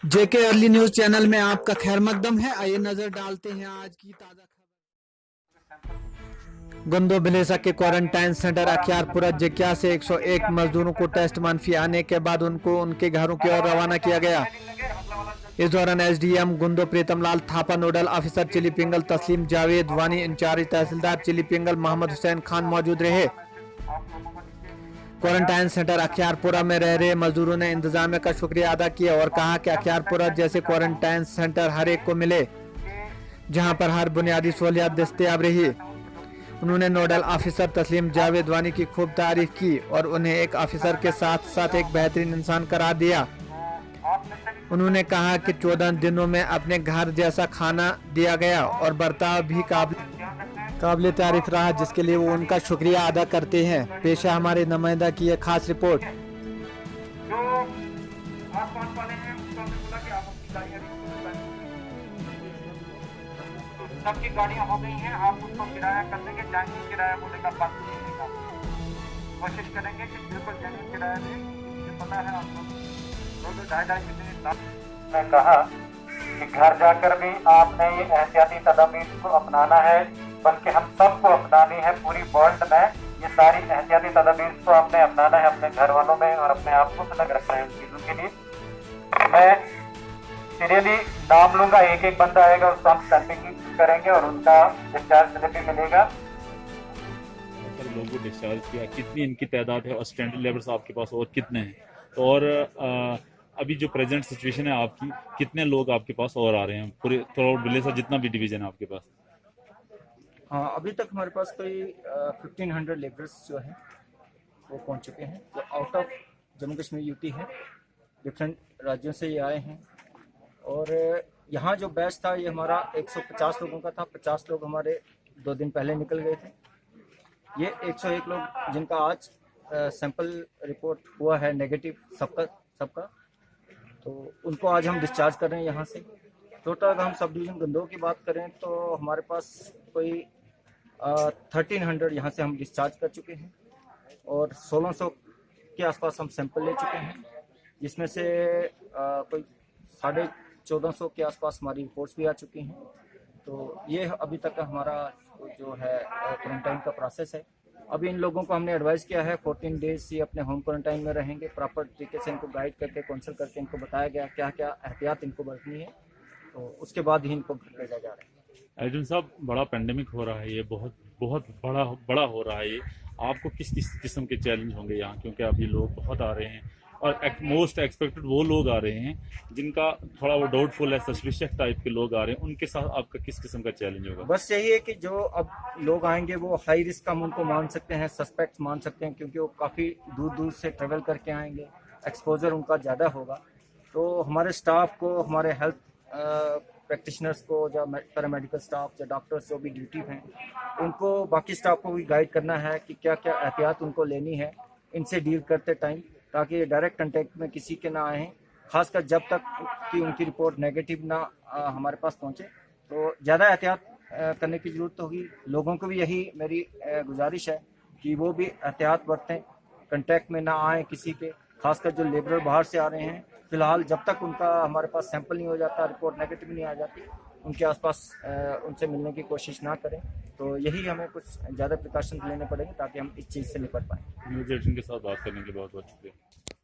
जेके early news channel में आपका खैर मकदम है। आइए नजर डालते हैं आज की ताजा खबर। गुंदो बिलेसा के क्वारंटाइन सेंटर अख्यारपुरा जिक्या से 101 मजदूरों को टेस्ट मंफी आने के बाद उनको उनके घरों की ओर रवाना किया गया। इस दौरान एसडीएम गुंदो प्रीतम लाल थापा, नोडल ऑफिसर चिली पिंगल तस्लीम जावेद वानी, इंचार्ज तहसीलदार चिली पिंगल मोहम्मद हुसैन खान मौजूद रहे। क्वारंटाइन सेंटर अख्यारपुरा में रह रहे मजदूरों ने इंतजामिया का शुक्रिया अदा किया और कहा कि अख्यारपुरा जैसे क्वारंटाइन सेंटर हर एक को मिले जहां पर हर बुनियादी सहूलियत दस्तयाब रही। उन्होंने नोडल ऑफिसर तस्लीम जावेद वानी की खूब तारीफ की और उन्हें एक ऑफिसर के साथ साथ एक बेहतरीन इंसान करार दिया। उन्होंने कहा कि 14 दिनों में अपने घर जैसा खाना दिया गया और बर्ताव भी काबिल तारीफ रहा, जिसके लिए वो उनका शुक्रिया अदा करते हैं। पेशा हमारे नुमाइंदा की एक खास रिपोर्ट। जो आसपास वाले हैं उनको हमने बोला कि आप अपनी गाड़ियाँ सबकी गाड़ियाँ हो गई हैं, आप उसको किराया कर देंगे, जैसे किराया बोलेगा बात नहीं, कोशिश करेंगे कि बिल्कुल जैसे किराया दें। मुझे पता है आप लोग 2-2.5 महीने कहा कि घर जाकर भी आपने ये एहतियाती तदाबीर को अपनाना है, बल्कि हम सबको अपनानी है। पूरी वर्ल्ड में ये सारी एहतियाती तदाबीर को हमने अपनाना है, अपने घर वालों में और अपने आप को सतर्क रखना है उन चीज़ों के लिए। मैं सीरियली नाम लूंगा, एक एक बंदा आएगा उसको हम स्टैंपिंग करेंगे और उनका डिस्चार्ज स्लिप भी मिलेगा। लोगों को डिस्चार्ज किया, कितनी इनकी तादाद है और स्टैंडर्ड लेवल्स आपके पास और कितने हैं, और अभी जो प्रेजेंट सिचुएशन है आपकी, कितने लोग आपके पास और आ रहे हैं पूरे थ्रू बिलेसा जितना भी डिवीजन है आपके पास? हाँ, अभी तक हमारे पास कोई 1500 लेबरर्स जो हैं वो पहुंच चुके हैं, जो out of Jammu Kashmir UT है, डिफरेंट राज्यों से ये आए हैं। और यहाँ जो बैच था ये हमारा 150 लोगों का था। 50 लोग हमारे 2 दिन पहले निकल गए थे। ये 101 लोग जिनका आज सैंपल रिपोर्ट हुआ है नेगेटिव सबका, तो उनको आज हम डिस्चार्ज कर रहे हैं यहाँ से। टोटल अगर हम सब डिवीज़न गंदों की बात करें तो हमारे पास कोई 1300 यहाँ से हम डिस्चार्ज कर चुके हैं और 1600 के आसपास हम सैंपल ले चुके हैं, जिसमें से कोई 1450 के आसपास हमारी रिपोर्ट्स भी आ चुकी हैं। तो ये अभी तक हमारा जो है क्वारंटाइन का प्रोसेस है। अभी इन लोगों को हमने एडवाइस किया है 14 डेज ये अपने होम क्वारंटाइन में रहेंगे। प्रॉपर तरीके से इनको गाइड करके काउंसिल करके इनको बताया गया क्या क्या एहतियात इनको बरतनी है, तो उसके बाद ही इनको घर भेजा जा रहा है। अर्जुन साहब, बड़ा पेंडेमिक हो रहा है, ये बहुत बड़ा हो रहा है। ये आपको किस किस्म के चैलेंज होंगे यहाँ, क्योंकि अभी लोग बहुत आ रहे हैं और मोस्ट एक्सपेक्टेड वो लोग आ रहे हैं जिनका थोड़ा वो डाउटफुल है, सस्पिशियस टाइप के लोग आ रहे हैं, उनके साथ आपका किस किस्म का चैलेंज होगा? बस यही है कि जो अब लोग आएंगे वो हाई रिस्क हम उनको मान सकते हैं, सस्पेक्ट मान सकते हैं, क्योंकि वो काफ़ी दूर से ट्रेवल करके आएंगे, एक्सपोजर उनका ज़्यादा होगा। तो हमारे स्टाफ को, हमारे हेल्थ प्रैक्टिशनर्स को, या पैरामेडिकल स्टाफ या डॉक्टर्स जो भी ड्यूटी हैं, उनको बाकी स्टाफ को भी गाइड करना है कि क्या क्या एहतियात उनको लेनी है इनसे डील करते टाइम, ताकि डायरेक्ट कंटेक्ट में किसी के ना आए, खासकर जब तक कि उनकी रिपोर्ट नेगेटिव ना हमारे पास पहुंचे। तो ज़्यादा एहतियात करने की ज़रूरत होगी। लोगों को भी यही मेरी गुजारिश है कि वो भी एहतियात बरतें, कंटेक्ट में ना आए किसी के, खासकर जो लेबर बाहर से आ रहे हैं। फिलहाल जब तक उनका हमारे पास सैंपल नहीं हो जाता, रिपोर्ट नेगेटिव नहीं आ जाती, उनके आसपास उनसे मिलने की कोशिश ना करें। तो यही हमें कुछ ज़्यादा प्रिकॉशंस लेने पड़ेंगे ताकि हम इस चीज़ से निपट पाएँ। न्यूज़ 18 के साथ बात करने के लिए बहुत बहुत शुक्रिया।